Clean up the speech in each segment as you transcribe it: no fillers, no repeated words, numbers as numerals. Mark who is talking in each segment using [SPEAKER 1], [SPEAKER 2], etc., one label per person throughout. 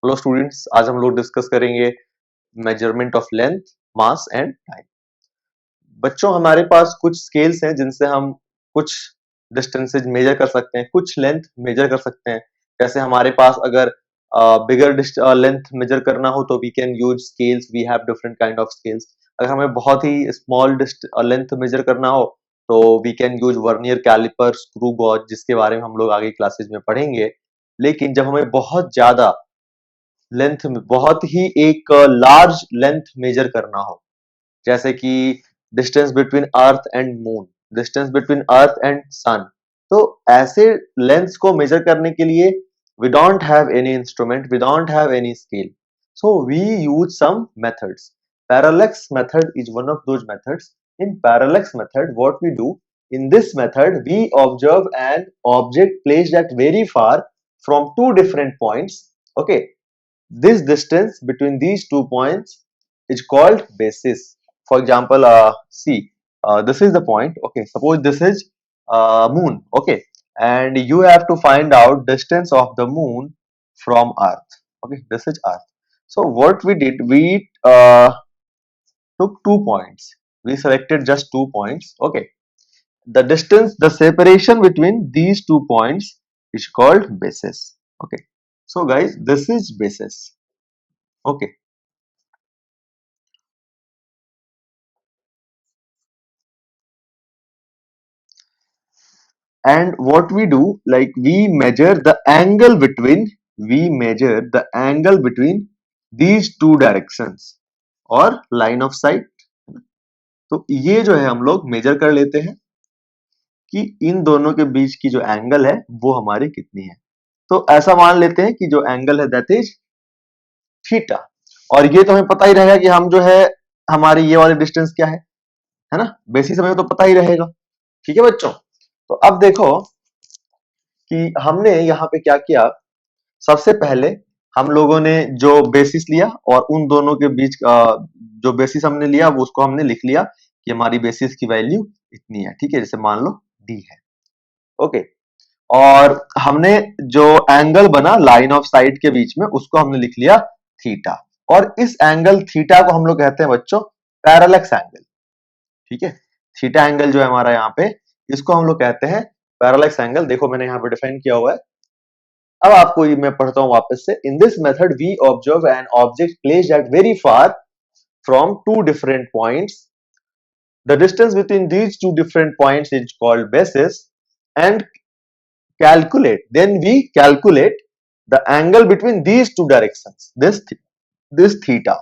[SPEAKER 1] Hello students, आज हम लोग डिस्कस करेंगे measurement of length, mass and time. बच्चों, हमारे पास कुछ स्केल्स हैं जिनसे हम कुछ डिस्टेंसेज मेजर कर सकते हैं, कुछ लेंथ मेजर कर सकते हैं। जैसे हमारे पास अगर बिगर लेंथ मेजर करना हो तो we can use scales, we have different kind of scales. अगर हमें बहुत ही स्मॉल लेंथ मेजर करना हो तो we can use vernier caliper, screw gauge, जिसके बारे में हम लोग आगे क्लासेज में पढ़ेंगे। लेकिन जब हमें बहुत ज्यादा लेंथ में, बहुत ही एक लार्ज लेंथ मेजर करना हो, जैसे कि distance between earth and moon, distance between earth and sun, तो ऐसे लेंथ्स को मेजर करने के लिए we don't have any instrument, we don't have any scale, so we use some methods. Parallax method is one of those methods. In parallax method, what we do, in this method we observe an object placed at very far from two different points. Okay, this distance between these 2 points is called basis. For example, see, this is the point. Okay, suppose this is moon. Okay, and you have to find out distance of the moon from Earth. Okay, this is Earth. So what we did, we took 2 points. We selected just 2 points. Okay, the distance, the separation between these 2 points is called basis. Okay, so guys, this is basis. Okay, and what we do, like we measure the angle between, these two directions और line of sight. तो ये जो है हम लोग major कर लेते हैं कि इन दोनों के बीच की जो एंगल है वो हमारी कितनी है। तो ऐसा मान लेते हैं कि जो एंगल है दैट इज थीटा, और ये तो हमें पता ही रहेगा कि हम जो है हमारी ये वाली डिस्टेंस क्या है ना, बेसिस हमें तो पता ही रहेगा। ठीक है बच्चों, तो अब देखो कि हमने यहाँ पे क्या किया। सबसे पहले हम लोगों ने जो बेसिस लिया और उन दोनों के बीच जो बेसिस हमने लिया वो उसको हमने लिख लिया कि हमारी बेसिस की वैल्यू इतनी है। ठीक है, जैसे मान लो डी है। ओके, और हमने जो एंगल बना लाइन ऑफ साइट के बीच में उसको हमने लिख लिया थीटा, और इस एंगल थीटा को हम लोग कहते हैं बच्चों पैरेलक्स एंगल। ठीक है, थीटा एंगल जो है हमारा यहाँ पे, इसको हम लोग कहते हैं पैरेलक्स एंगल। देखो मैंने यहाँ पे डिफाइन किया हुआ है। अब आपको ये मैं पढ़ता हूं वापस से। In this method we observe an object placed at very far from two different points, the distance between these two different points is called basis, and we calculate the angle between these two directions, this theta,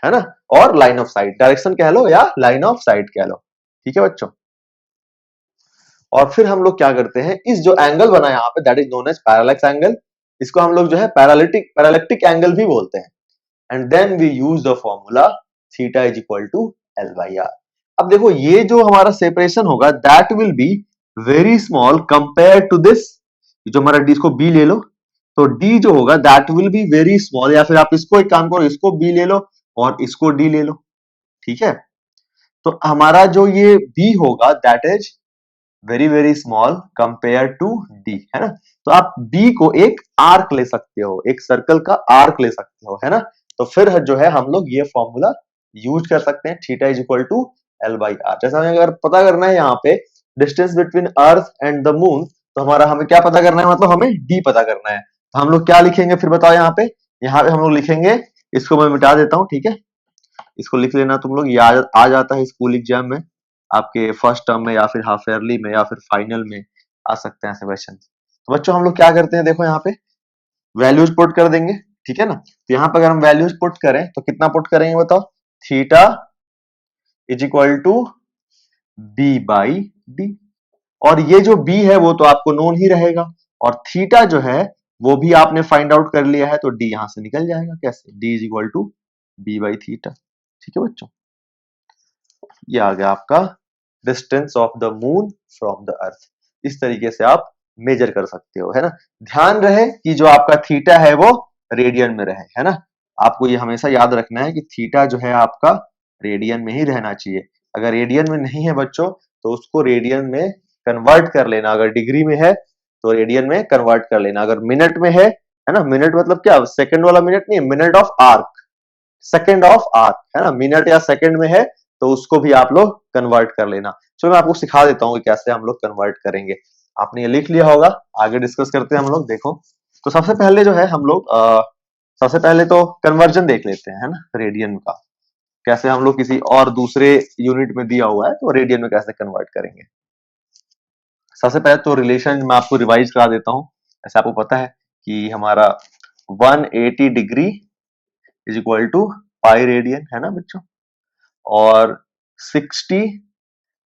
[SPEAKER 1] है ना, और line of site, direction कह लो या line of site कह लो। ठीक है बच्चों, और फिर हम लोग क्या करते हैं, इस जो एंगल बना यहाँ पे that is known as parallax angle, इसको हम लोग जो है पैरालिटिक एंगल भी बोलते हैं। And then we use the formula theta is equal to l by r. अब देखो ये जो हमारा सेपरेशन होगा that will be very small compare to this, जो हमारा डी, इसको बी ले लो, तो डी जो होगा that will be very small, या फिर आप इसको एक काम करो, इसको बी ले लो और इसको डी ले लो। ठीक है, तो हमारा जो ये बी होगा that is very very small compare to d, है ना। तो आप बी को एक आर्क ले सकते हो, एक सर्कल का आर्क ले सकते हो, है ना। तो फिर जो है हम लोग ये फॉर्मूला यूज कर सकते हैं, theta is equal to l by r. जैसा हमें अगर पता करना है यहाँ पे distance between earth and the moon, तो हमें क्या पता करना है, मतलब हमें डी पता करना है। तो हम लोग क्या लिखेंगे फिर बताओ यहाँ पे हम लोग लिखेंगे, इसको मैं मिटा देता हूँ। ठीक है, इसको लिख लेना तुम लोग, ये आ जाता है स्कूल एग्जाम में, आपके फर्स्ट टर्म में या फिर हाफ ईयरली में या फिर फाइनल में आ सकते हैं ऐसे क्वेश्चन। तो बच्चों हम लोग क्या करते हैं, देखो यहाँ पे वैल्यूज पुट कर देंगे। ठीक है ना, तो यहाँ पे अगर हम वैल्यूज पुट करें तो कितना पुट करेंगे बताओ, theta is equal to b by d, और ये जो बी है वो तो आपको नोन ही रहेगा, और थीटा जो है वो भी आपने फाइंड आउट कर लिया है, तो डी यहां से निकल जाएगा। कैसे, d is equal to b by theta. ठीक है बच्चों, ये आ गया आपका distance of the moon from the earth. इस तरीके से आप मेजर कर सकते हो, है ना। ध्यान रहे कि जो आपका थीटा है वो रेडियन में रहे, है ना। आपको ये हमेशा याद रखना है कि थीटा जो है आपका रेडियन में ही रहना चाहिए। अगर रेडियन में नहीं है बच्चों तो उसको रेडियन में कन्वर्ट कर लेना, अगर डिग्री में है तो रेडियन में कन्वर्ट कर लेना, अगर मिनट में है है ना। मिनट मतलब क्या, सेकंड वाला मिनट नहीं, minute of arc, second of arc, है ना। मिनट या सेकंड में है तो उसको भी आप लोग कन्वर्ट कर लेना। चलो मैं आपको सिखा देता हूँ कि कैसे हम लोग कन्वर्ट करेंगे। आपने ये लिख लिया होगा, आगे डिस्कस करते हैं हम लोग। देखो, तो सबसे पहले जो है हम लोग सबसे पहले तो कन्वर्जन देख लेते हैं, है ना, रेडियन का। कैसे हम लोग किसी और दूसरे यूनिट में दिया हुआ है तो रेडियन में कैसे कन्वर्ट करेंगे। सबसे पहले तो रिलेशन मैं आपको रिवाइज करा देता हूं। ऐसे आपको पता है कि हमारा 180 degree is equal to pi radian, है ना बच्चों। और 60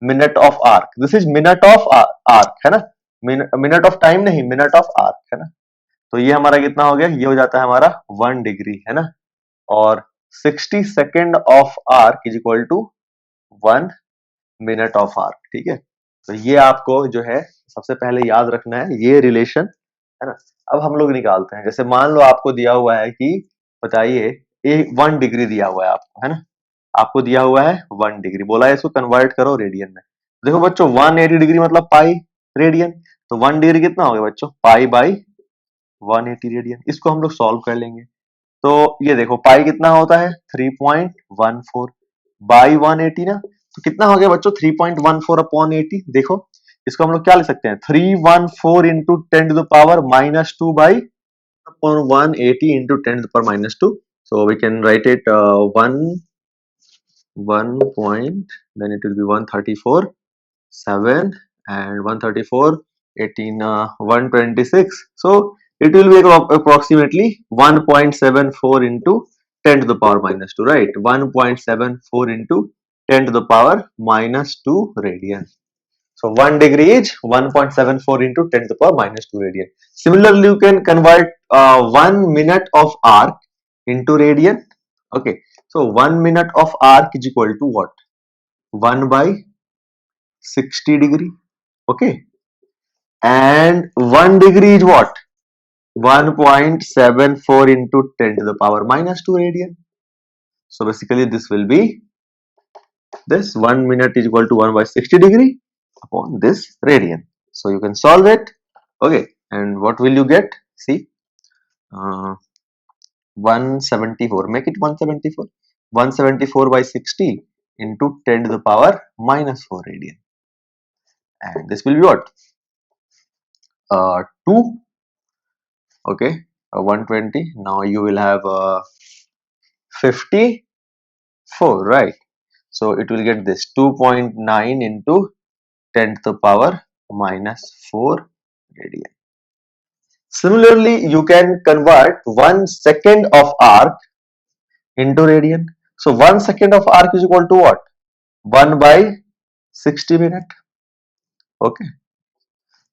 [SPEAKER 1] minute of arc, this is minute of arc, है ना। मिनट ऑफ टाइम नहीं, मिनट ऑफ आर्क, है ना। तो ये हमारा कितना हो गया, ये हो जाता है हमारा 1 डिग्री, है ना। और 60 second of arc is equal to 1 minute of arc, ठीक है। तो ये आपको जो है सबसे पहले याद रखना है, ये रिलेशन, है ना। अब हम लोग निकालते हैं। जैसे मान लो आपको दिया हुआ है कि बताइए 1 डिग्री दिया हुआ है आपको, है ना। आपको दिया हुआ है 1 डिग्री, बोला है इसको कन्वर्ट करो रेडियन में। देखो बच्चों, 180 डिग्री मतलब पाई रेडियन, तो 1 डिग्री कितना हो गया बच्चों, पाई बाई 180 रेडियन। इसको हम लोग सॉल्व कर लेंगे। तो ये देखो पाई कितना होता है 3.14 बाई 180 ना, तो कितना हो गया बच्चों 3.14 अपॉन 80। देखो इसको हम लोग क्या लिख सकते हैं, 314 into 10 to the power -2 by upon 180 into 10 to the power -2. So we can write it 1 point, then it will be 134 7 and 134 18 126. So it will be approximately 1.74 into 10 to the power -2, right. 1.74 into 10 to the power -2 radian. So 1 degree is 1.74 into 10 to the power -2 radian. Similarly, you can convert 1 minute of arc into radian. Okay, so 1 minute of arc is equal to what? 1 by 60 degree. Okay, and 1 degree is what? 1.74 into 10 to the power -2 radian. So basically this will be, this 1 minute is equal to 1 by 60 degree upon this radian. So you can solve it. Okay, and what will you get? See, 174, make it 174. 174 by 60 into 10 to the power -4 radian, and this will be what, 2. Okay, 120. Now you will have 54, right. So it will get this 2.9 into 10 to the power -4 radian. Similarly, you can convert 1 second of arc into radian. So 1 second of arc is equal to what? 1 by 60 minute. Okay,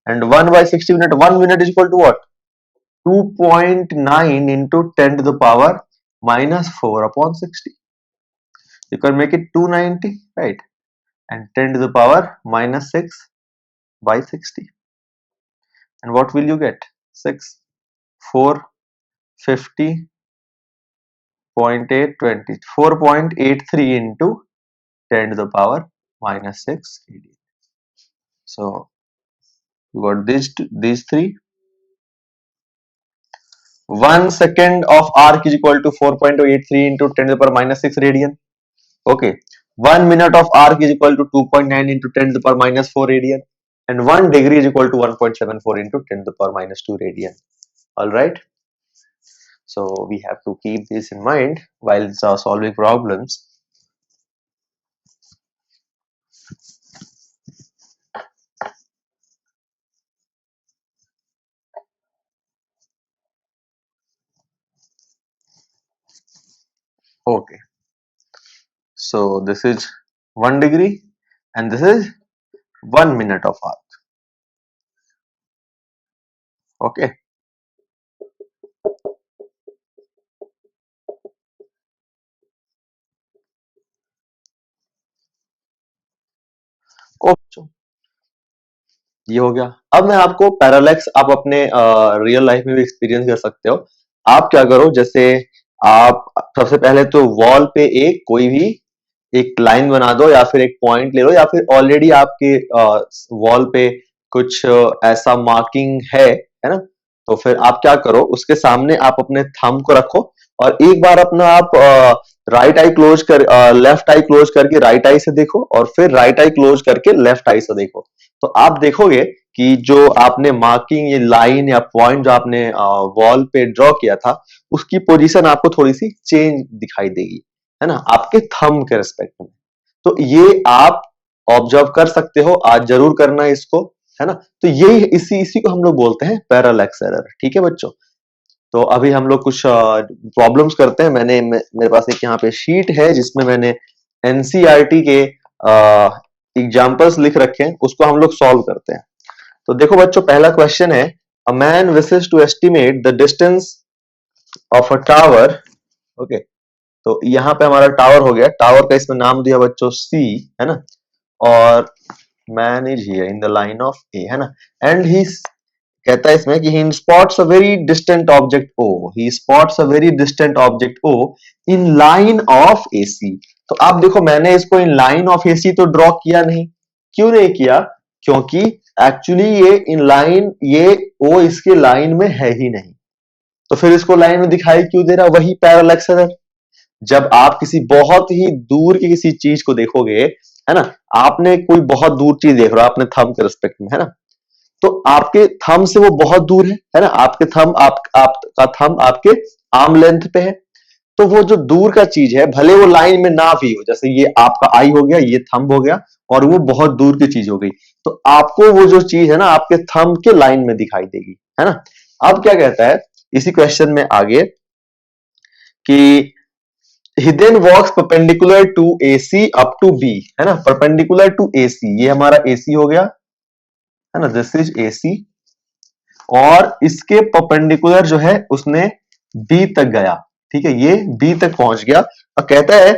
[SPEAKER 1] and 1 by 60 minute, 1 minute is equal to what? 2.9 into 10 to the power -4 upon 60. You can make it 290, right, and 10 to the power -6 by 60. And what will you get? 6 4 50.8 20 4.83 into 10 to the power -6 radian. So you got these three. 1 second of arc is equal to 4.83 into 10 to the power -6 radian. Okay, 1 minute of arc is equal to 2.9 into 10 to the power -4 radian, and 1 degree is equal to 1.74 into 10 to the power -2 radian. All right, so we have to keep this in mind while solving problems. Okay, so this is 1 degree and this is 1 minute of arc. Okay, okay, ये हो गया। अब मैं आपको parallax आप अपने real life में भी एक्सपीरियंस कर सकते हो। आप क्या करो, जैसे आप सबसे पहले तो वॉल पे एक कोई भी एक लाइन बना दो या फिर एक पॉइंट ले लो, या फिर ऑलरेडी आपके वॉल पे कुछ ऐसा मार्किंग है ना, तो फिर आप क्या करो, उसके सामने आप अपने थंब को रखो और एक बार अपना आप राइट आई क्लोज कर लेफ्ट आई क्लोज करके राइट आई से देखो और फिर राइट आई क्लोज करके लेफ्ट आई से देखो। तो आप देखोगे कि जो आपने मार्किंग ये लाइन या पॉइंट जो आपने वॉल पे ड्रॉ किया था उसकी पोजीशन आपको थोड़ी सी चेंज दिखाई देगी, है ना, आपके थंब के रिस्पेक्ट में। तो ये आप ऑब्जर्व कर सकते हो, आज जरूर करना इसको, है ना। तो यही इसी इसी को हम लोग बोलते हैं पैरालैक्स एरर। ठीक है बच्चों, तो अभी हम लोग कुछ प्रॉब्लम्स करते हैं। मेरे पास एक यहाँ पे शीट है जिसमें मैंने एनसीईआरटी के एग्जाम्पल्स लिख रखे हैं, उसको हम लोग सॉल्व करते हैं। तो देखो बच्चों, पहला क्वेश्चन है, a man wishes to estimate the distance of a tower. Okay, तो यहाँ पे हमारा टावर हो गया, टावर का इसमें नाम दिया बच्चों सी, है ना, और man is here in the line of A, है ना, एंड ही कहता है इसमें कि he spots a very distant object O, he spots a very distant object O in line of AC. तो आप देखो, मैंने इसको इन लाइन ऑफ एसी तो ड्रॉ किया नहीं। क्यों नहीं किया? क्योंकि एक्चुअली ये इन लाइन, ये ओ इसके लाइन में है ही नहीं, तो फिर इसको लाइन में दिखाई क्यों दे रहा? वही पैरालैक्स एरर। जब आप किसी बहुत ही दूर की किसी चीज को देखोगे, है ना, आपने कोई बहुत दूर चीज देख रहे हो आपने थंब के रिस्पेक्ट में, है ना, तो आपके थंब से वो बहुत दूर है ना, आपके थंब आपका थंब आपके आर्म लेंथ पे है। तो वो जो दूर का चीज है, भले वो लाइन में ना भी हो, जैसे ये आपका आई हो गया, ये थंब हो गया, और वो बहुत दूर की चीज हो गई, तो आपको वो जो चीज है ना आपके थंब के लाइन में दिखाई देगी, है ना। अब क्या कहता है इसी क्वेश्चन में आगे कि he then walks perpendicular to AC up to B, है ना, perpendicular to AC, ये हमारा AC हो गया, है ना, दिस इज AC, और इसके परपेंडिकुलर जो है उसने B तक गया। ठीक है, ये B तक पहुंच गया और कहता है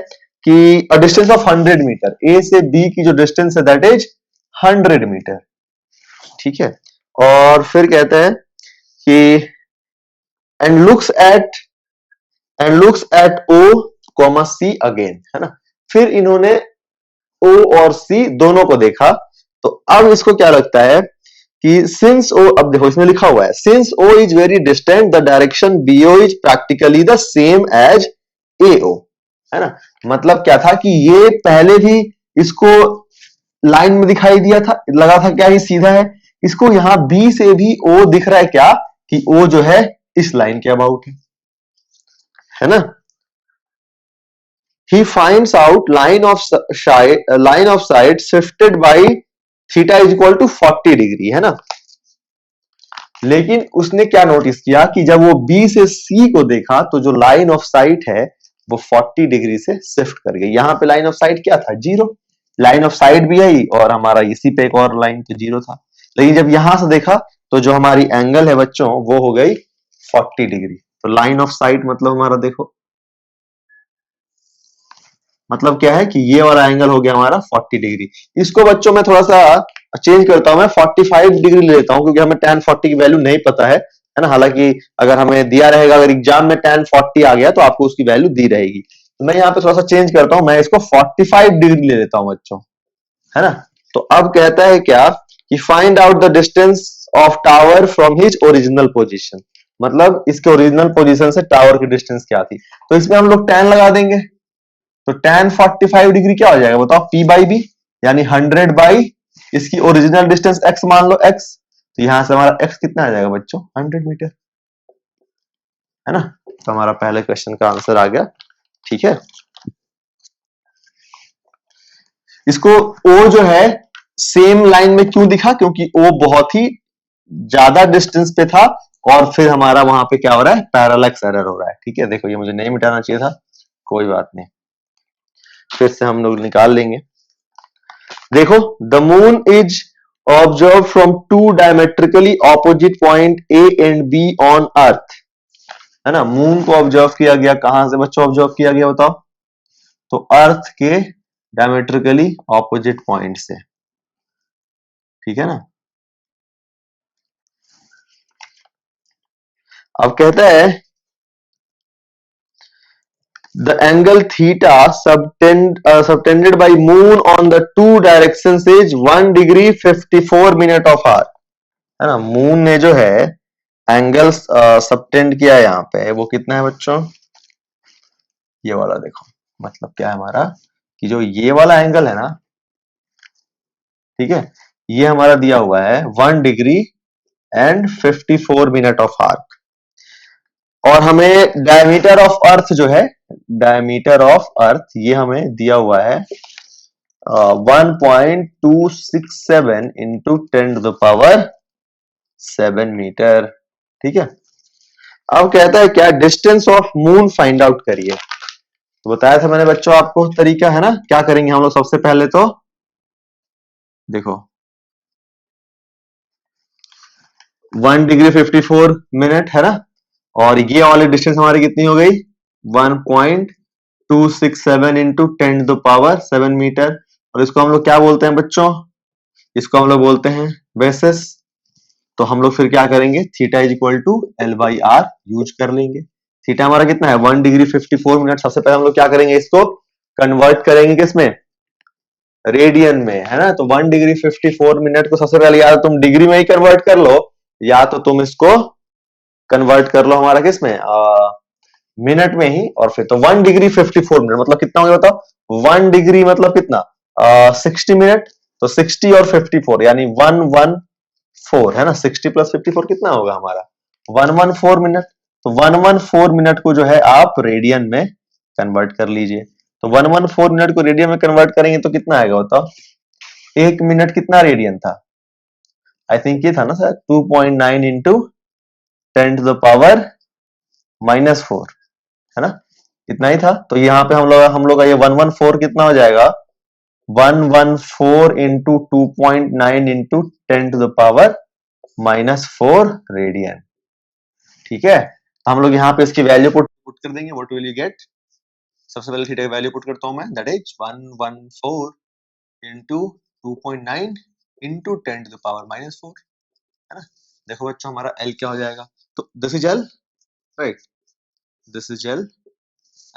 [SPEAKER 1] कि a distance of 100 metre, A से B की जो डिस्टेंस है दैट इज 100 मीटर। ठीक है, और फिर कहता है कि and looks at O comma C again, है ना। फिर इन्होंने O और C दोनों को देखा, तो अब इसको क्या लगता है कि सिंस O, अब देखो इसमें लिखा हुआ है since O is very distant the direction BO is practically the same as AO, है ना। मतलब क्या था कि ये पहले भी इसको लाइन में दिखाई दिया था, लगा था क्या ये सीधा है, इसको यहां B से भी O दिख रहा है क्या कि O जो है इस लाइन के अबाउट है ना। He finds out line of sight shifted by theta is equal to 40 degree, है ना। लेकिन उसने क्या नोटिस किया कि जब वो B से C को देखा तो जो लाइन ऑफ साइट है वो 40 डिग्री से शिफ्ट कर गई। यहां पे लाइन ऑफ साइट क्या था? जीरो। लाइन ऑफ साइट भी आई और हमारा इसी पे एक और लाइन तो जीरो था, लेकिन जब यहां से देखा तो जो हमारी एंगल है बच्चों वो हो गई 40 डिग्री। तो लाइन ऑफ साइट मतलब हमारा देखो, मतलब क्या है कि ये वाला एंगल हो गया हमारा 40 डिग्री। इसको बच्चों में थोड़ा सा चेंज करता हूं, मैं 45 डिग्री ले लेता हूं क्योंकि हमें tan 40 की वैल्यू नहीं पता है ना। हालांकि अगर हमें दिया रहेगा, अगर एग्जाम में tan 40 आ गया तो आपको उसकी वैल्यू दी रहेगी। तो मैं यहाँ पे थोड़ा सा चेंज करता हूं, मैं इसको 45 डिग्री ले लेता हूं बच्चों, है ना। तो अब कहता है क्या कि find out the distance of tower from his original position, मतलब इसके ओरिजिनल पोजिशन से टावर की डिस्टेंस क्या थी। तो इसमें हम लोग tan लगा देंगे, तो tan 45 डिग्री क्या हो जाएगा बताओ? P बाई बी, यानी 100 बाई इसकी ओरिजिनल डिस्टेंस x मान लो x, तो यहां से हमारा x कितना आ जाएगा बच्चों? 100 मीटर, है ना। तो हमारा पहले क्वेश्चन का आंसर आ गया। ठीक है, इसको O जो है सेम लाइन में क्यों दिखा? क्योंकि O बहुत ही ज्यादा डिस्टेंस पे था और फिर हमारा वहां पे क्या हो रहा है? पैरालैक्स एरर हो रहा है। ठीक है, देखो ये मुझे नहीं मिटाना चाहिए था, कोई बात नहीं, फिर से हम लोग निकाल लेंगे। देखो, the moon is observe from two diametrically opposite point A and B on earth, है ना। मून को ऑब्जर्व किया गया, कहां से बच्चों ऑब्जर्व किया गया बताओ? तो अर्थ के डायमेट्रिकली ऑपोजिट पॉइंट से, ठीक है ना। अब कहता है the angle theta subtended by moon on the two directions is 1 degree 54 minute of hour, है ना। मून ने जो है एंगल सबटेंड किया है यहाँ पे, वो कितना है बच्चों? ये वाला देखो, मतलब क्या है हमारा कि जो ये वाला एंगल है ना, ठीक है, ये हमारा दिया हुआ है 1 degree and 54 minute of arc, और हमें डायमीटर ऑफ अर्थ जो है, डायमीटर ऑफ अर्थ ये हमें दिया हुआ है 1.267 इंटू 10⁻7 मीटर। ठीक है, अब कहता है क्या, distance of moon find out करिए। तो बताया था मैंने बच्चों आपको तरीका है ना, क्या करेंगे हम लोग सबसे पहले तो देखो 1 डिग्री 54 मिनट है ना, और ये वाली डिस्टेंस हमारी कितनी हो गई 1.267 इंटू 10⁻7 मीटर, और इसको हम लोग क्या बोलते हैं बच्चों, इसको हम लोग बोलते हैं बेसिस। तो हम लोग फिर क्या करेंगे, theta is equal to l by r use कर लेंगे। थीटा हमारा कितना है 1 डिग्री 54 मिनट। सबसे पहले हम लोग क्या करेंगे, इसको कन्वर्ट करेंगे किसमें, रेडियन में, है ना। तो 1 डिग्री 54 मिनट को सबसे पहले या तो तुम डिग्री में ही कन्वर्ट कर लो, या तो तुम इसको कन्वर्ट कर लो हमारा किसमें, मिनट में ही। और फिर तो 1 डिग्री 54 मिनट मतलब कितना हो गया बताओ, 1 डिग्री मतलब कितना 60 मिनट। तो 60 और 54 यानी 114 है ना, 60 प्लस 54 कितना होगा हमारा 114 मिनट। तो 114 मिनट को जो है आप रेडियन में कन्वर्ट कर लीजिए। तो 114 मिनट को रेडियन में कन्वर्ट करेंगे तो कितना आएगा बताओ, एक मिनट कितना रेडियन था, आई थिंक ये था ना सर 2.9 इंटू 10⁻⁻4 है ना, इतना ही था। तो यहाँ पे हम लोग का ये 114 कितना हो जाएगा 114 इंटू 2.9 इंटू 10⁻⁻4 रेडियन। ठीक है, तो हम लोग यहाँ पे इसकी वैल्यू पुट कर देंगे, व्हाट विल यू गेट। सबसे पहले थीटा की वैल्यू पुट करता हूं मैं, दैट इज 114 इंटू 2.9 इंटू 10⁻⁻4 है ना। देखो बच्चों हमारा एल क्या हो जाएगा, तो this is L, right, this is L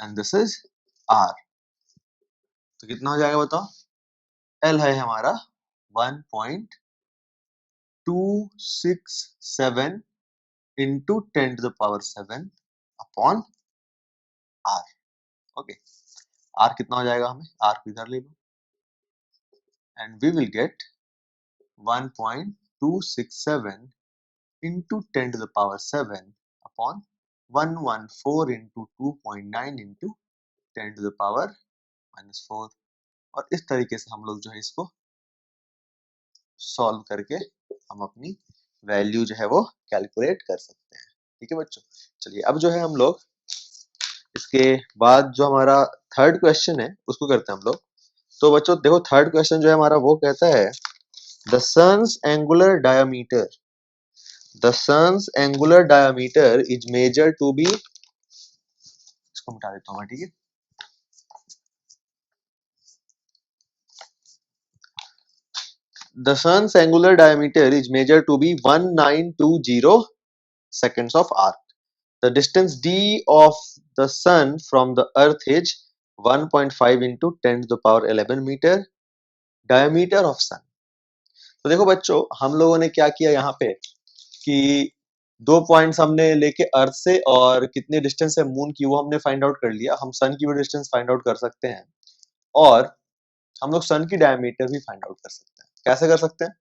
[SPEAKER 1] and this is R. तो कितना हो जाएगा बताओ, एल है हमारा 1.267 into 10⁻7 upon R. Okay, R कितना हो जाएगा, हमें आर को इधर ले लो, and we will get 1.267 into 10⁻7 upon 114 into 2.9 into 10⁻⁻4। और इस तरीके से हम लोग जो है इसको सॉल्व करके हम अपनी वैल्यू जो है वो कैलकुलेट कर सकते हैं। ठीक है बच्चों, चलिए अब जो है हम लोग इसके बाद जो हमारा थर्ड क्वेश्चन है उसको करते हैं हम लोग। तो बच्चों देखो थर्ड क्वेश्चन जो है हमारा वो कहता है the sun's angular diameter, the sun's angular diameter is measured to be, इसको मिटा देता हूं मैं, ठीक है। The sun's angular diameter is measured to be 1920 seconds of arc. The distance d of the sun from the earth is 1.5 into 10⁻11 meter. Diameter of sun. तो देखो बच्चों हम लोगों ने क्या किया यहाँ पे कि दो पॉइंट्स हमने लेके अर्थ से और कितने डिस्टेंस है मून की वो हमने फाइंड आउट कर लिया। हम सन की भी डिस्टेंस फाइंड आउट कर सकते हैं और हम लोग सन की डायमीटर भी फाइंड आउट कर सकते हैं। कैसे कर सकते हैं,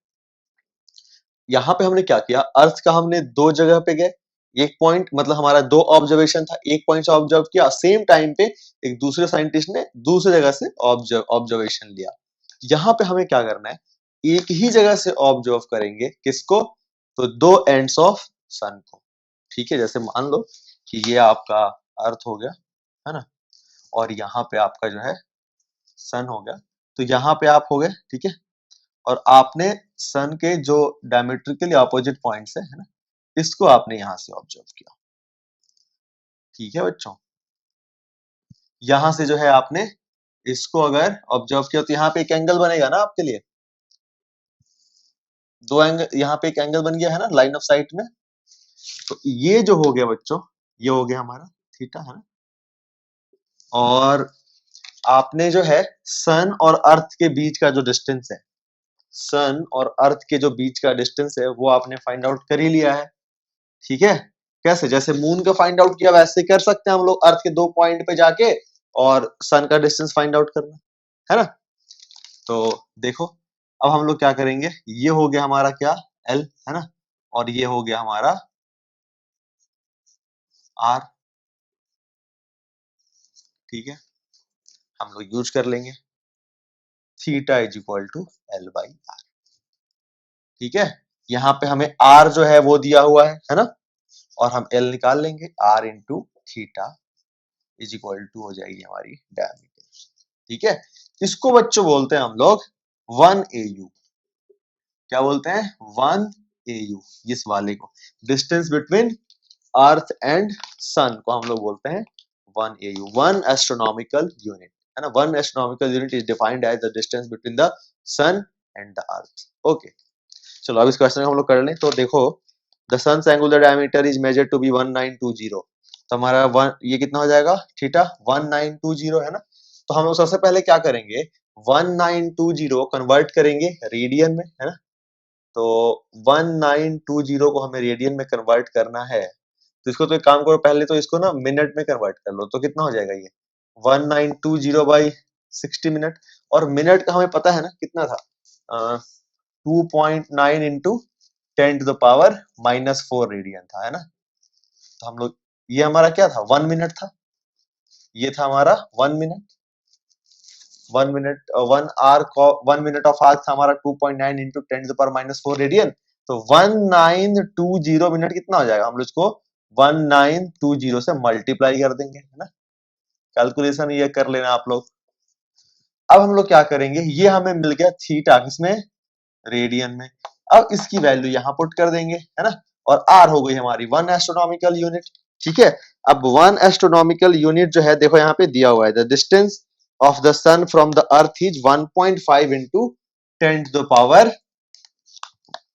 [SPEAKER 1] यहाँ पे हमने क्या किया, अर्थ का हमने दो जगह पे गए, एक पॉइंट मतलब हमारा दो ऑब्जर्वेशन था, एक पॉइंट से ऑब्जर्व किया, सेम टाइम पे एक दूसरे साइंटिस्ट ने दूसरी जगह से ऑब्जर्वेशन लिया। यहाँ पे हमें क्या करना है, एक ही जगह से ऑब्जर्व करेंगे किसको, तो दो एंड्स ऑफ सन को। ठीक है, जैसे मान लो कि ये आपका अर्थ हो गया है ना, और यहाँ पे आपका जो है सन हो गया, तो यहाँ पे आप हो गए, ठीक है, और आपने सन के जो डायमेट्रिकली ऑपोजिट पॉइंट्स है ना, इसको आपने यहां से ऑब्जर्व किया। ठीक है बच्चों, यहां से जो है आपने इसको अगर ऑब्जर्व किया तो यहाँ पे एक एंगल बनेगा ना आपके लिए, दो एंगल, यहाँ पे एक एंगल बन गया है ना लाइन ऑफ साइट में। तो ये जो हो गया बच्चों, ये हो गया हमारा थीटा है ना, और आपने जो है सन और अर्थ के बीच का जो डिस्टेंस है, सन और अर्थ के जो बीच का डिस्टेंस है वो आपने फाइंड आउट कर ही लिया है। ठीक है, कैसे, जैसे मून का फाइंड आउट किया वैसे कर सकते हैं हम लोग अर्थ के 2 पॉइंट पे जाके और सन का डिस्टेंस फाइंड आउट करना है ना। तो देखो अब हम लोग क्या करेंगे, ये हो गया हमारा क्या, एल है ना, और ये हो गया हमारा आर। ठीक है, हम लोग यूज कर लेंगे theta is equal to l by r. ठीक है, यहाँ पे हमें आर जो है वो दिया हुआ है ना, और हम एल निकाल लेंगे, r into theta is equal to हो जाएगी हमारी डायमीटर। ठीक है, इसको बच्चों बोलते हैं हम लोग 1 AU। क्या बोलते हैं, 1 AU, इस वाले को, डिस्टेंस बिटवीन अर्थ एंड सन को हम लोग बोलते हैं 1 AU, 1 एस्ट्रोनॉमिकल यूनिट है ना। 1 astronomical unit is defined as the distance between the sun and the earth. Okay, चलो अब इस क्वेश्चन को हम लोग कर लें। तो देखो, the sun's angular diameter is measured to be 1920। तो हमारा ये कितना हो जाएगा, थीटा 1920 है ना। तो हम लोग सबसे पहले क्या करेंगे, 1920 कन्वर्ट करेंगे रेडियन में है ना। तो 1920 को हमें रेडियन में कन्वर्ट करना है, तो इसको तो एक काम करो, पहले तो इसको ना मिनट में कन्वर्ट कर लो। तो कितना हो जाएगा ये 1920 बाई 60 मिनट, और मिनट का हमें पता है ना कितना था, 2.9 into 10 to the power -4 radian था है ना। तो हम लोग, ये हमारा क्या था, 1 मिनट था, ये था हमारा 1 मिनट, 1 मिनट 1 आवर को 1 मिनट ऑफ आर्क था हमारा 2.9 into 10 to the power -4 radian. तो 1920 मिनट कितना हो जाएगा, हम लोग इसको 1920 से मल्टीप्लाई कर देंगे है ना। कैलकुलेशन ये कर लेना आप लोग। अब हम लोग क्या करेंगे, ये हमें मिल गया थीटा किसमें, रेडियन में। अब इसकी वैल्यू यहां पुट कर देंगे है ना, और आर हो गई हमारी 1 एस्ट्रोनॉमिकल यूनिट। ठीक है, अब 1 एस्ट्रोनॉमिकल यूनिट जो है देखो यहाँ पे दिया हुआ है, the distance of the sun from the earth is 1.5 into 10 to the power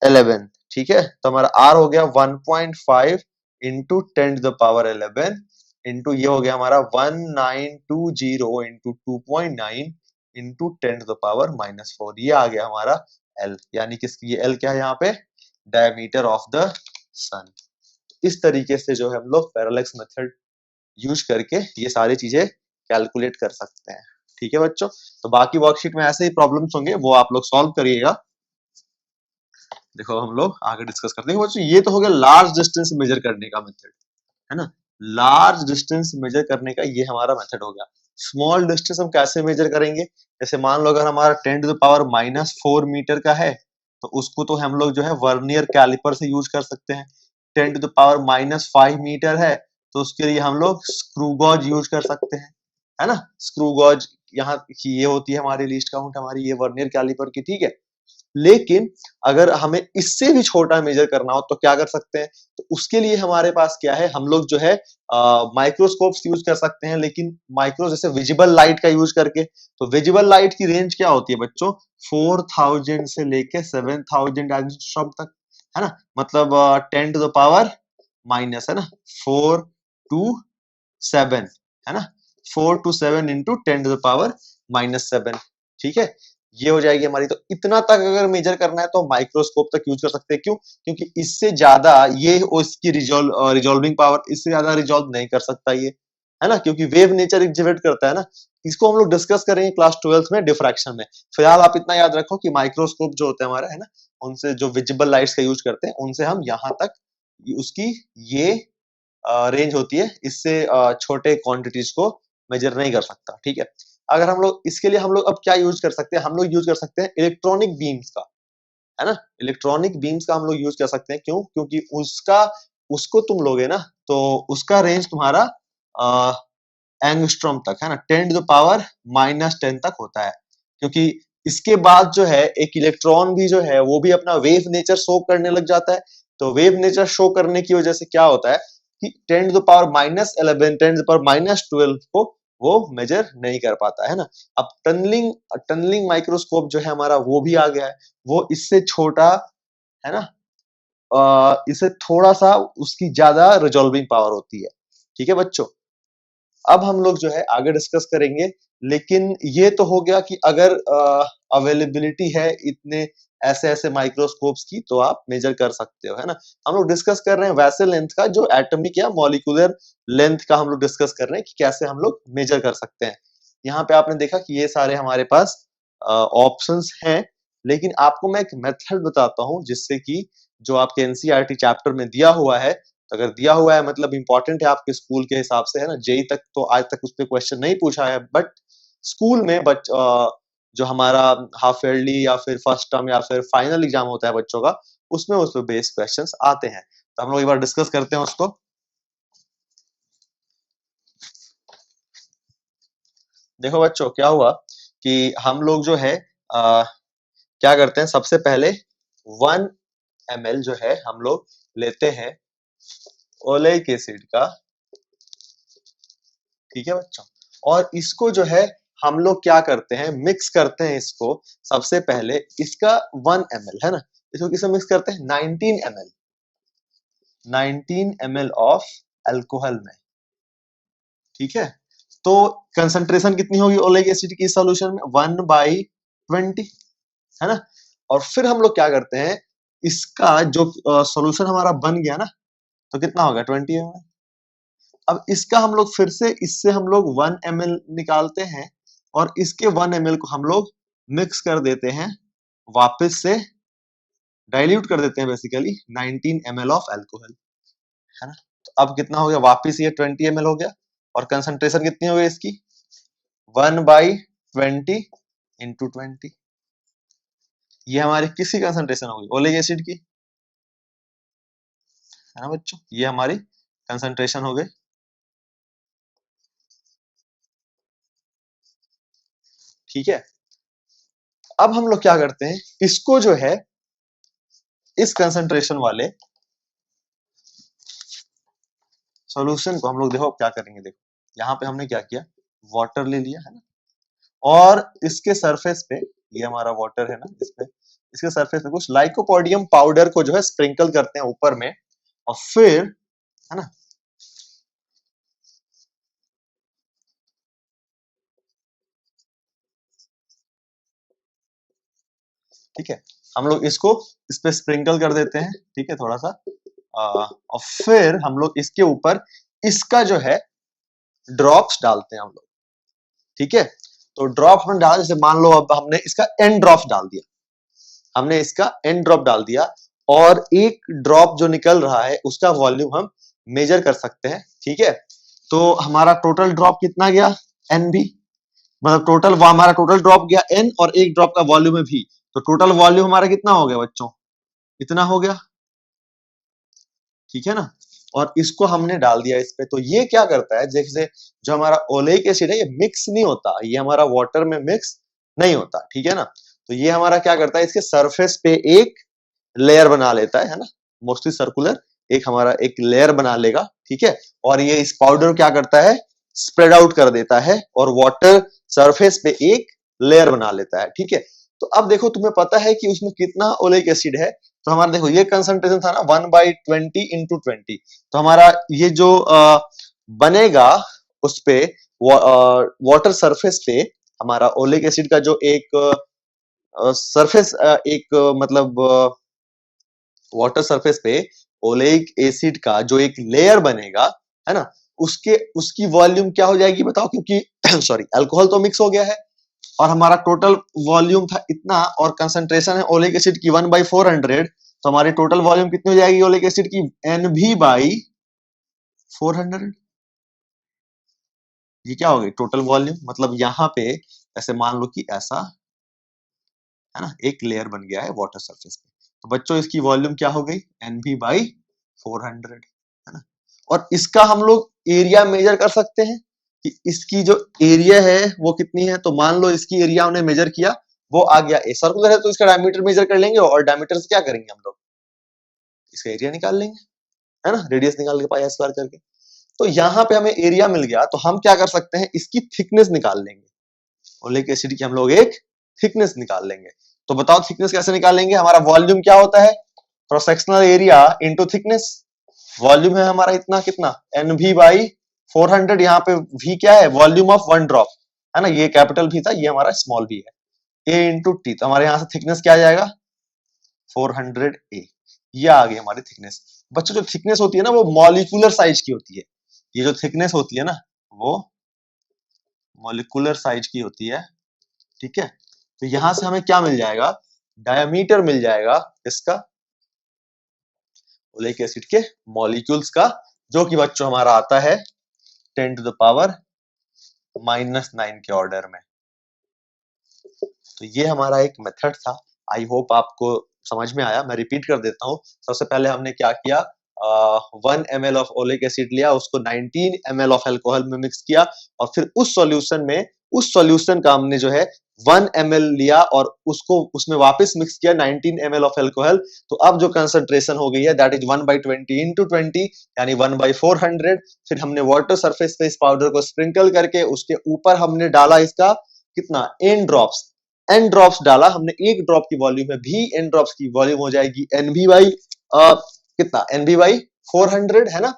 [SPEAKER 1] 11। ठीक है, तो हमारा आर हो गया 1.5 into 10 to the power 11 into ये हो गया हमारा 1920 into 2.9 into 10 to the power -4। ये आ गया हमारा एल, यानी कि ये एल क्या है यहाँ पे, डायमीटर ऑफ द सन। इस तरीके से जो है हम लोग पैरेलैक्स मेथड यूज करके ये सारी चीजें कैलकुलेट कर सकते हैं। ठीक है बच्चों, तो बाकी वर्कशीट में ऐसे ही प्रॉब्लम्स होंगे, वो आप लोग सॉल्व करिएगा। देखो हम लोग आगे डिस्कस करते हैं बच्चों। ये तो हो गया लार्ज डिस्टेंस मेजर करने का मेथड है ना, लार्ज डिस्टेंस मेजर करने का ये हमारा मेथड हो गया। स्मॉल डिस्टेंस हम कैसे मेजर करेंगे, जैसे मान लो अगर हमारा 10 टू द पावर -4 मीटर का है, तो उसको तो हम लोग जो है वर्नियर कैलिपर से यूज कर सकते हैं। 10 टू द पावर -5 मीटर है, तो उसके लिए हम लोग स्क्रू गॉज यूज कर सकते हैं है ना। स्क्रू गॉज यहाँ की ये होती है हमारी लीस्ट काउंट, हमारी ये वर्नियर कैलिपर की। ठीक है, लेकिन अगर हमें इससे भी छोटा मेजर करना हो तो क्या कर सकते हैं, तो उसके लिए हमारे पास क्या है, हम लोग जो है माइक्रोस्कोप्स यूज कर सकते हैं, लेकिन माइक्रो जैसे विजिबल लाइट का यूज करके। तो विजिबल लाइट की रेंज क्या होती है बच्चों, 4000 से लेके 7000 एंगस्ट्रॉम तक है ना। मतलब 10 टू द पावर माइनस है ना 4 टू 7 है ना, 4 to 7 into 10 to the power -7। ठीक है, ये हो जाएगी हमारी। तो इतना तक अगर मेजर करना है तो माइक्रोस्कोप तक यूज कर सकते हैं। क्यों, क्योंकि इससे ज्यादा ये उसकी रिजॉल्विंग पावर इससे ज्यादा रिजॉल्व नहीं कर सकता ये है ना, क्योंकि वेव नेचर एग्जिबिट करता है ना। इसको हम लोग डिस्कस करेंगे क्लास 12th में डिफ्रैक्शन में। फिलहाल आप इतना याद रखो कि माइक्रोस्कोप जो होते हैं हमारा है ना, उनसे जो विजिबल लाइट्स का यूज करते हैं उनसे हम यहाँ तक उसकी ये रेंज होती है, इससे छोटे क्वांटिटीज को मेजर नहीं कर सकता। ठीक है, अगर हम लोग इसके लिए हम लोग अब क्या यूज कर सकते हैं, हम लोग यूज कर सकते हैं इलेक्ट्रॉनिक बीम्स का है ना। इलेक्ट्रॉनिक बीम्स का हम लोग यूज कर सकते हैं, क्यों, क्योंकि उसका उसको तुम लोगे ना तो उसका रेंज तुम्हारा एंगस्ट्रॉम तक है ना, 10 टू द पावर -10 तक होता है। क्योंकि इसके बाद जो है एक इलेक्ट्रॉन भी जो है वो भी अपना वेव नेचर शो करने लग जाता है। तो वेव नेचर शो करने की वजह से क्या होता है कि 10 to the power -11 10 to the power -12 को वो मेजर नहीं कर पाता है ना। अब टनलिंग माइक्रोस्कोप जो है हमारा वो भी आ गया है, वो इससे छोटा है ना, इससे थोड़ा सा उसकी ज्यादा रिजॉल्विंग पावर होती है। ठीक है बच्चों, अब हम लोग जो है आगे डिस्कस करेंगे। लेकिन ये तो हो गया कि अगर अवेलेबिलिटी है इतने ऐसे ऐसे माइक्रोस्कोप्स की तो आप मेजर कर सकते हो, है ना। हम लोग डिस्कस कर रहे हैं वैसे लेंथ का जो एटॉमिक या मॉलिक्यूलर लेंथ का हम लोग डिस्कस कर रहे हैं कि कैसे हम लोग मेजर कर सकते हैं। यहाँ पे आपने देखा कि ये सारे हमारे पास ऑप्शंस हैं, लेकिन आपको मैं एक मेथड बताता हूं जिससे कि जो आपके एनसीईआरटी चैप्टर में दिया हुआ है, तो अगर दिया हुआ है मतलब इंपॉर्टेंट है आपके स्कूल के हिसाब से, है ना। जेई तक तो आज तक उस पर क्वेश्चन नहीं पूछा है, बट स्कूल में जो हमारा हाफ ईयरली या फिर फर्स्ट टर्म या फिर फाइनल एग्जाम होता है बच्चों का, उसमें उस पर बेस्ड क्वेश्चंस आते हैं। तो हम लोग एक बार डिस्कस करते हैं उसको। देखो बच्चों क्या हुआ कि हम लोग जो है क्या करते हैं, सबसे पहले 1 ml जो है हम लोग लेते हैं ओलेइक एसिड का, ठीक है बच्चों। और इसको जो है हम लोग क्या करते हैं, मिक्स करते हैं इसको। सबसे पहले इसका 1 ml है ना, इसको किसमें मिक्स करते हैं, 19 ml ऑफ अल्कोहल में, ठीक है। तो कंसंट्रेशन कितनी होगी ओलेइक एसिड की सॉल्यूशन में, 1/20, है ना। और फिर हम लोग क्या करते हैं, इसका जो सॉल्यूशन हमारा बन गया ना, तो कितना होगा 20 ml। अब इसका हम लोग फिर से इससे हम लोग 1 ml निकालते हैं और इसके 1 ml को हम लोग मिक्स कर देते हैं, वापस से डाइल्यूट कर देते हैं बेसिकली 19 ml ऑफ अल्कोहल, है ना। तो अब कितना हो गया, वापस ये 20 ml हो गया। और कंसंट्रेशन कितनी हो गई इसकी, 1/20 इंटू 20। ये हमारी किसकी कंसंट्रेशन होगी, ओलिक एसिड की, है ना बच्चों। ये हमारी कंसंट्रेशन हो गई, ठीक है। अब हम लोग क्या करते हैं, इसको जो है इस कंसंट्रेशन वाले सॉल्यूशन को हम लोग देखो क्या करेंगे। देखो यहाँ पे हमने क्या किया, वाटर ले लिया, है ना। और इसके सरफेस पे, ये हमारा वाटर है ना, इसपे इसके सरफेस पे कुछ लाइकोपोडियम पाउडर को जो है स्प्रिंकल करते हैं ऊपर में, और फिर, है ना, ठीक है। हम लोग इसको इस पे स्प्रिंकल कर देते हैं, ठीक है, थोड़ा सा। और फिर हम लोग इसके ऊपर इसका जो है ड्रॉप्स डालते हैं हम लोग, ठीक है। तो ड्रॉप हम डाल, जैसे मान लो अब हमने इसका एन ड्रॉप डाल दिया, हमने इसका एन ड्रॉप डाल दिया, और एक ड्रॉप जो निकल रहा है उसका वॉल्यूम हम मेजर कर सकते हैं, ठीक है। तो हमारा टोटल ड्रॉप कितना गया, एन भी, मतलब टोटल हमारा टोटल ड्रॉप गया एन, और एक ड्रॉप का वॉल्यूम है भी, तो टोटल वॉल्यूम हमारा कितना हो गया बच्चों, इतना हो गया, ठीक है ना। और इसको हमने डाल दिया इस पे। तो ये क्या करता है, जैसे जो हमारा ओलेइक एसिड है ये मिक्स नहीं होता, ये हमारा वाटर में मिक्स नहीं होता, ठीक है ना। तो ये हमारा क्या करता है, इसके सरफेस पे एक लेयर बना लेता है ना, मोस्टली सर्कुलर एक हमारा एक लेयर बना लेगा, ठीक है। और ये इस पाउडर क्या करता है, स्प्रेड आउट कर देता है, और वाटर सरफेस पे एक लेयर बना लेता है, ठीक है। तो अब देखो तुम्हें पता है कि उसमें कितना ओलेइक एसिड है। तो हमारा देखो ये कंसंट्रेशन था ना 1/20 इंटू 20, तो हमारा ये जो बनेगा उस पे वाटर सरफेस पे हमारा ओलेइक एसिड का जो एक सरफेस एक मतलब वाटर सरफेस पे ओलेइक एसिड का जो एक लेयर बनेगा, है ना, उसके उसकी वॉल्यूम क्या हो जाएगी बताओ, क्योंकि सॉरी अल्कोहल तो मिक्स हो गया है, और हमारा टोटल वॉल्यूम था इतना, और कंसंट्रेशन है ओलेइक एसिड की 1/400, तो हमारी टोटल वॉल्यूम कितनी हो जाएगी ओलेइक एसिड की, NV/400। ये क्या हो गई टोटल वॉल्यूम, मतलब यहाँ पे ऐसे मान लो कि ऐसा, है ना, एक लेयर बन गया है वाटर सरफेस पे। तो बच्चों इसकी वॉल्यूम क्या हो गई, NV/400, है ना। और इसका हम लोग एरिया मेजर कर सकते हैं कि इसकी जो एरिया है वो कितनी है। तो मान लो इसकी एरिया हमने मेजर किया, वो आ गया, ए सर्कुलर है तो इसका डायमीटर मेजर कर लेंगे, और डायमीटर से क्या करेंगे हम लोग, इसका एरिया निकाल लेंगे, है ना, रेडियस निकाल के पाई स्क्वायर करके। तो यहाँ पे हमें एरिया मिल गया, तो हम क्या कर सकते हैं, इसकी थिकनेस निकाल लेंगे, ओलेइक एसिड की हम लोग एक थिकनेस निकाल लेंगे। तो बताओ थिकनेस कैसे निकालेंगे, हमारा वॉल्यूम क्या होता है, cross sectional area into thickness. Volume है हमारा इतना, कितना, NV/400, यहाँ पे V क्या है, वॉल्यूम ऑफ वन ड्रॉप, है ना, ये कैपिटल भी था, ये हमारा स्मॉल भी है, A इंटू टी। तो हमारे यहाँ से थिकनेस क्या आ जाएगा, 400 A, ये आ गई हमारी थिकनेस। बच्चों जो थिकनेस होती है ना वो मॉलिक्यूलर साइज की होती है, ये जो थिकनेस होती है ना वो मॉलिक्यूलर साइज की होती है, ठीक है। तो यहां से हमें क्या मिल जाएगा, डायमीटर मिल जाएगा इसका, ओलिक एसिड के मॉलिक्यूल्स का, जो कि बच्चों हमारा आता है 10 टू द पावर -9 के ऑर्डर में। तो ये हमारा एक मेथड था, आई होप आपको समझ में आया। मैं रिपीट कर देता हूँ। सबसे पहले हमने क्या किया, 1 ml ऑफ ओलिक एसिड लिया, उसको 19 ml ऑफ अल्कोहल में मिक्स किया, और फिर उस सॉल्यूशन का हमने जो है 1 ml लिया और उसको उसमें वापस मिक्स किया 19 ml ऑफ अल्कोहल। तो अब जो कंसंट्रेशन हो गई है दैट इज 1/20 इंटू 20 यानी 1/400। फिर हमने वाटर सरफेस पे इस पाउडर को स्प्रिंकल करके उसके ऊपर हमने डाला इसका कितना, एन ड्रॉप्स डाला हमने, एक ड्रॉप की वॉल्यूम है भी, एन ड्रॉप्स की वॉल्यूम हो जाएगी एनबी बाई कितना, एनबी बाई 400, है ना।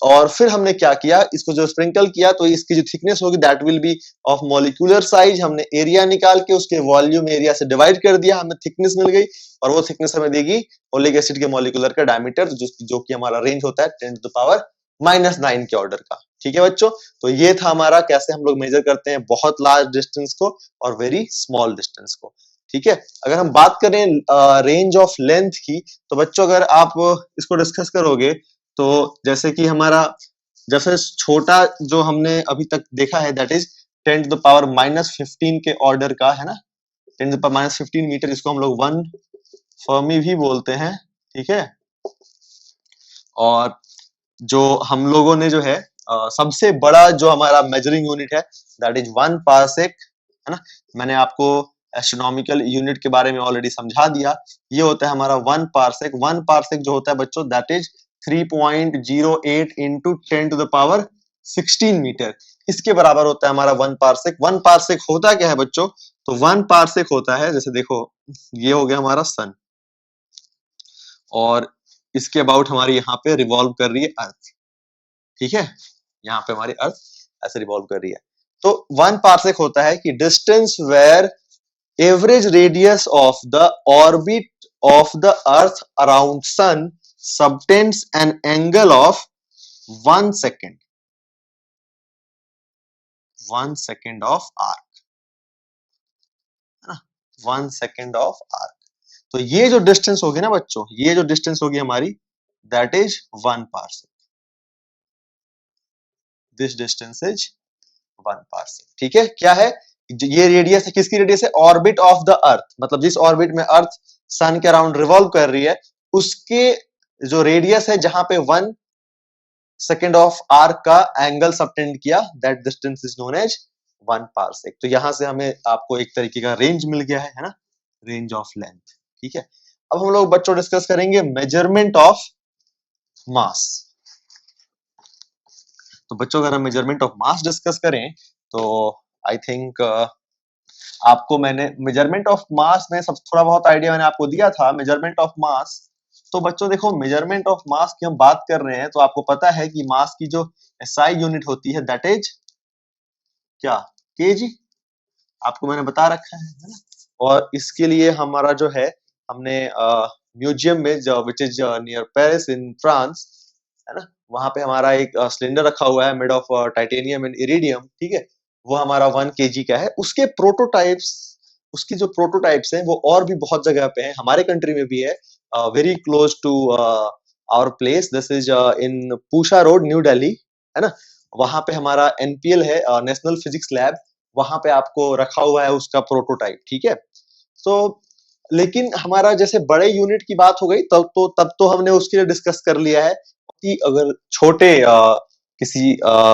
[SPEAKER 1] और फिर हमने क्या किया, इसको जो स्प्रिंकल किया तो इसकी जो थिकनेस होगी that will B of molecular size. हमने एरिया निकाल के उसके वॉल्यूम एरिया से डिवाइड कर दिया, हमें थिकनेस मिल गई, और वो थिकनेस हमें देगी ओलिक एसिड के मॉलिक्यूलर का डायमीटर, जो कि हमारा रेंज होता है 10 टू द पावर -9 के ऑर्डर का। ठीक है बच्चों, तो ये था हमारा कैसे हम लोग मेजर करते हैं बहुत लार्ज डिस्टेंस को और वेरी स्मॉल डिस्टेंस को। ठीक है, अगर हम बात करें रेंज ऑफ लेंथ की, तो बच्चों अगर आप इसको डिस्कस करोगे तो जैसे कि हमारा जैसे छोटा जो हमने अभी तक देखा है that is 10 to the power -15 के ऑर्डर का, है ना, 10 टू द पावर -15 मीटर, इसको हम लोग 1 फर्मी भी बोलते हैं। ठीक है, और जो हम लोगों ने जो है सबसे बड़ा जो हमारा मेजरिंग यूनिट है दैट इज 1 पारसेक, है ना। मैंने आपको एस्ट्रोनॉमिकल यूनिट के बारे में ऑलरेडी समझा दिया। ये होता है हमारा 1 पारसेक। 1 पारसेक जो होता है बच्चों that is 3.08 into 10 to the power 16 metre, इसके बराबर होता है हमारा 1 पारसेक। 1 पारसेक होता क्या है बच्चों, तो 1 पारसेक होता है, जैसे देखो ये हो गया हमारा सन, और इसके अबाउट हमारी यहाँ पे रिवॉल्व कर रही है अर्थ। ठीक है, यहाँ पे हमारी अर्थ ऐसे रिवॉल्व कर रही है। तो 1 पारसेक होता है कि distance where average radius of the orbit of the earth around sun subtends an angle of 1 second, 1 second of arc, है ना, 1 सेकेंड ऑफ आर्क। तो ये जो डिस्टेंस होगी ना बच्चों, ये जो डिस्टेंस होगी हमारी that is 1 parsec. This distance is 1 parsec. ठीक है, क्या है ये रेडियस है, किसकी रेडियस है, ऑर्बिट ऑफ द अर्थ, मतलब जिस ऑर्बिट में अर्थ सन के अराउंड रिवॉल्व कर रही है उसके जो रेडियस है जहां पे 1 सेकेंड ऑफ आर्क का एंगल सबटेंड किया, that distance is known as 1 parsec. तो यहां से हमें आपको एक तरीके का रेंज मिल गया है ना, रेंज ऑफ लेंथ। ठीक है, अब हम लोग बच्चों डिस्कस करेंगे मेजरमेंट ऑफ मास। तो बच्चों अगर हम मेजरमेंट ऑफ मास डिस्कस करें तो आई थिंक आपको मैंने मेजरमेंट ऑफ मास में सब थोड़ा बहुत आइडिया मैंने आपको दिया था। मेजरमेंट ऑफ मास, तो बच्चों देखो मेजरमेंट ऑफ मास की हम बात कर रहे हैं तो आपको पता है कि मास की जो एसआई यूनिट होती है दैट इज क्या, केजी, आपको मैंने बता रखा है ना। और इसके लिए हमारा जो है हमने म्यूजियम में जो which is near Paris in France, है ना, वहां पे हमारा एक सिलेंडर रखा हुआ है made of titanium and iridium. ठीक है, वो हमारा 1 केजी का है। उसके प्रोटोटाइप्स, उसकी जो प्रोटोटाइप्स हैं वो और भी बहुत जगह पे हैं, हमारे कंट्री में भी है, very close to our place, this is in Pusa road New Delhi, है ना। वहां पे हमारा एनपीएल है, नेशनल फिजिक्स लैब, वहां पे आपको रखा हुआ है उसका प्रोटोटाइप। ठीक है, तो लेकिन हमारा जैसे बड़े यूनिट की बात हो गई तब तो हमने उसके लिए डिस्कस कर लिया है कि अगर छोटे किसी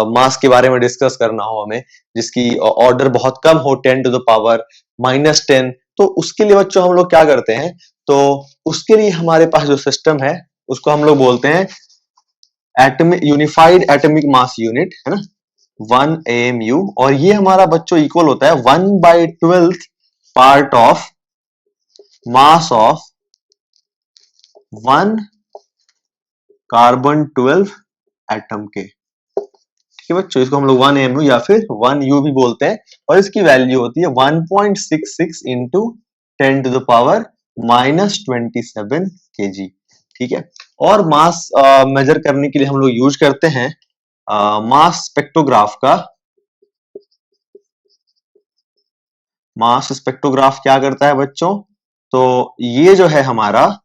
[SPEAKER 1] मास के बारे में डिस्कस करना हो हमें जिसकी ऑर्डर बहुत कम हो 10 टू द पावर -10, तो उसके लिए बच्चों हम लोग क्या करते हैं, तो उसके लिए हमारे पास जो सिस्टम है उसको हम लोग बोलते हैं atomic unified atomic mass unit, है ना, 1 AMU। और ये हमारा बच्चों इक्वल होता है 1/12 part of mass of 1 carbon 12 atom के। ठीक है बच्चों, इसको हम लोग 1 AMU या फिर 1 U भी बोलते हैं, और इसकी वैल्यू होती है 1.66 into 10 to the power -27 kg, ठीक है। और मास मेजर करने के लिए हम लोग यूज करते हैं मास स्पेक्ट्रोग्राफ का। मास स्पेक्ट्रोग्राफ क्या करता है बच्चों, तो ये जो है हमारा,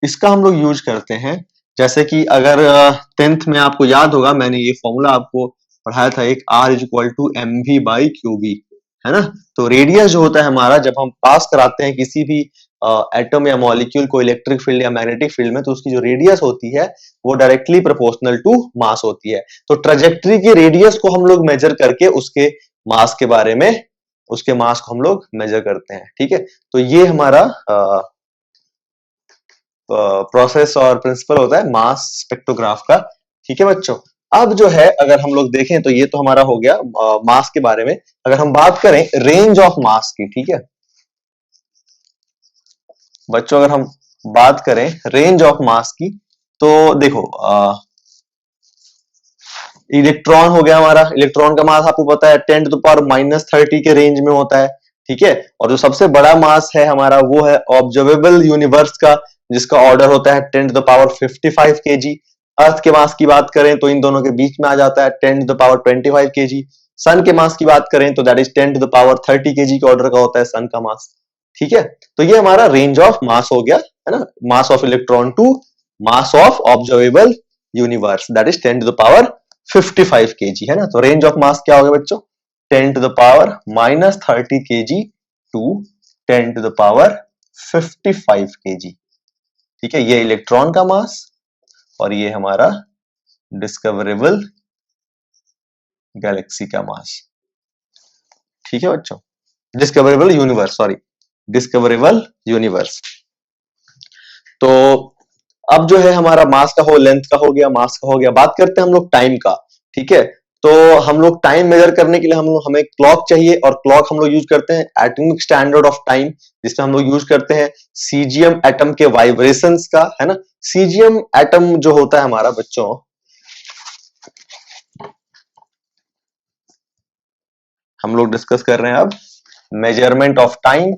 [SPEAKER 1] इसका हम लोग यूज करते हैं। जैसे कि अगर 10th में आपको याद होगा, मैंने ये फॉर्मूला आपको पढ़ाया था, एक R = mv/qb, है ना। तो रेडियस जो होता है हमारा, जब हम पास कराते हैं किसी भी एटम या मॉलिक्यूल को इलेक्ट्रिक फील्ड या मैग्नेटिक फील्ड में, तो उसकी जो रेडियस होती है वो डायरेक्टली प्रोपोर्शनल टू मास होती है। तो ट्रेजेक्टरी के रेडियस को हम लोग मेजर करके उसके मास के बारे में, उसके मास को हम लोग मेजर करते हैं, ठीक है। तो ये हमारा प्रोसेस और प्रिंसिपल होता है मास स्पेक्ट्रोग्राफ का, ठीक है बच्चों। अब जो है अगर हम लोग देखें तो ये तो हमारा हो गया मास के बारे में। अगर हम बात करें रेंज ऑफ मास की, ठीक है बच्चों, अगर हम बात करें रेंज ऑफ मास की, तो देखो इलेक्ट्रॉन हो गया हमारा। इलेक्ट्रॉन का मास आपको पता है 10⁻³ के रेंज में होता है, ठीक है। और जो सबसे बड़ा मास है हमारा वो है ऑब्जर्वेबल यूनिवर्स का, जिसका ऑर्डर होता है 10⁻55 kg। अर्थ के मास की बात करें तो इन दोनों के बीच में आ जाता है 10⁻25 kg। सन के मास की बात करें तो दैट इज 10⁻30 kg के ऑर्डर का होता है सन का मास, ठीक है। तो ये हमारा रेंज ऑफ मास हो गया, है ना, mass of electron to mass of observable universe, that is 10⁻55 kg, है ना। तो रेंज ऑफ मास क्या हो गया बच्चों, 10⁻³ kg टू 10⁻55 kg, ठीक है। ये इलेक्ट्रॉन का मास और ये हमारा डिस्कवरेबल गैलेक्सी का मास, ठीक है बच्चों। Discoverable universe, sorry, discoverable universe. तो अब जो है हमारा मास का हो, लेंथ का हो गया, मास का हो गया। बात करते हैं हम लोग टाइम का, ठीक है। तो हम लोग टाइम मेजर करने के लिए हमें क्लॉक चाहिए, और क्लॉक हम लोग यूज करते हैं एटॉमिक स्टैंडर्ड ऑफ टाइम, जिसमें हम लोग यूज करते हैं सीजियम एटम के वाइब्रेशंस का, है ना। सीजियम एटम जो होता है हमारा बच्चों, हम लोग डिस्कस कर रहे हैं अब मेजरमेंट ऑफ टाइम।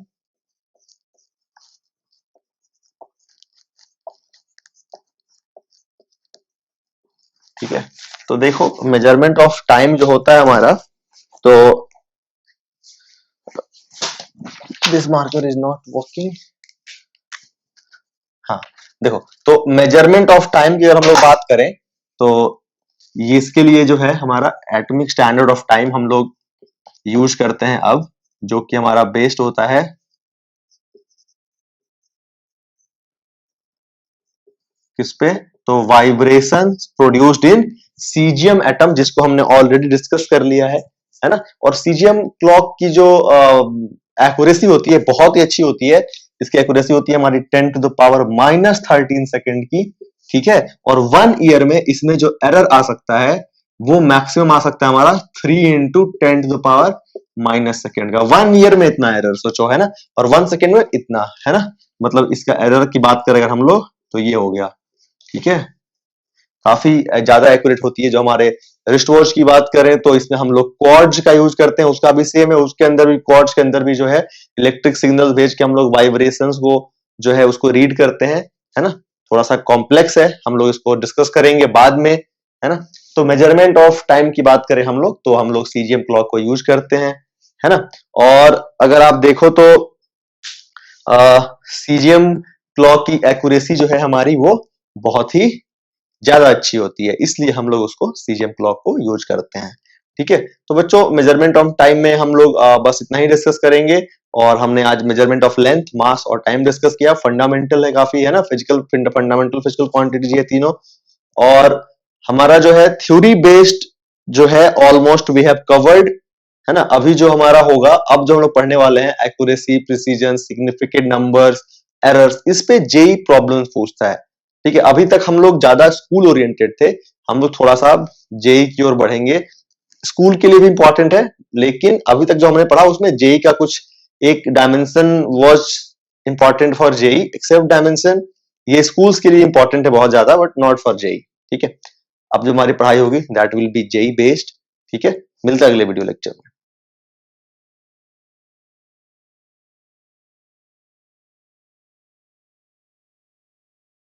[SPEAKER 1] ठीक है, तो देखो मेजरमेंट ऑफ टाइम जो होता है हमारा, तो this marker is not working. हाँ देखो, तो मेजरमेंट ऑफ टाइम की अगर हम लोग बात करें तो ये इसके लिए जो है हमारा एटॉमिक स्टैंडर्ड ऑफ टाइम हम लोग यूज करते हैं अब, जो कि हमारा बेस्ड होता है किस पे, तो vibration produced in caesium atom, जिसको हमने ऑलरेडी डिस्कस कर लिया है ना। और सीजियम क्लॉक की जो एक्यूरेसी होती है बहुत ही अच्छी होती है। इसकी एक्यूरेसी होती है हमारी 10⁻³ सेकंड की, ठीक है। और 1 ईयर में इसमें जो एरर आ सकता है वो मैक्सिमम आ सकता है हमारा 3 × 10⁻⁻⁻⁻ सेकंड का। 1 ईयर में इतना एरर सोचो, है ना, और 1 सेकंड में इतना, है ना। मतलब इसका एरर की बात करें अगर हम लोग तो ये हो गया, ठीक है। काफी ज्यादा एक्यूरेट होती है। जो हमारे रिस्ट वॉच की बात करें तो इसमें हम लोग क्वार्ट्ज का यूज करते हैं, उसका भी सेम है, उसके अंदर भी क्वार्ट्ज के अंदर भी जो है इलेक्ट्रिक सिग्नल भेज के हम लोग वाइब्रेशंस को जो है उसको रीड करते हैं, है ना। थोड़ा सा कॉम्प्लेक्स है, हम लोग इसको डिस्कस करेंगे बाद में, है ना। तो मेजरमेंट ऑफ टाइम की बात करें हम लोग तो हम लोग सीजियम क्लॉक को यूज करते हैं, है ना। और अगर आप देखो तो सीजियम क्लॉक की एक्यूरेसी जो है हमारी वो बहुत ही ज्यादा अच्छी होती है, इसलिए हम लोग उसको सीजियम क्लॉक को यूज करते हैं, ठीक है। तो बच्चों मेजरमेंट ऑफ टाइम में हम लोग बस इतना ही डिस्कस करेंगे। और हमने आज मेजरमेंट ऑफ लेंथ, मास और टाइम डिस्कस किया। फंडामेंटल है काफी, है ना, फिजिकल फंडामेंटल फिजिकल क्वांटिटीज ये तीनों। और हमारा जो है थ्योरी बेस्ड जो है ऑलमोस्ट वी हैव कवर्ड, है ना। अभी जो हमारा होगा, अब जो हम लोग पढ़ने वाले हैं accuracy, precision, significant numbers, errors, इस पे जेई प्रॉब्लम्स पूछता है, ठीक है। अभी तक हम लोग ज्यादा स्कूल ओरिएंटेड थे, हम लोग थोड़ा सा जेई की ओर बढ़ेंगे। स्कूल के लिए भी इंपॉर्टेंट है, लेकिन अभी तक जो हमने पढ़ा उसमें जेई का कुछ एक dimension was important for JEE, except dimension ये स्कूल्स के लिए इंपॉर्टेंट है बहुत ज्यादा, बट नॉट फॉर जेई, ठीक है। अब जो हमारी पढ़ाई होगी that will be JEE based, ठीक है। मिलता है अगले वीडियो लेक्चर में।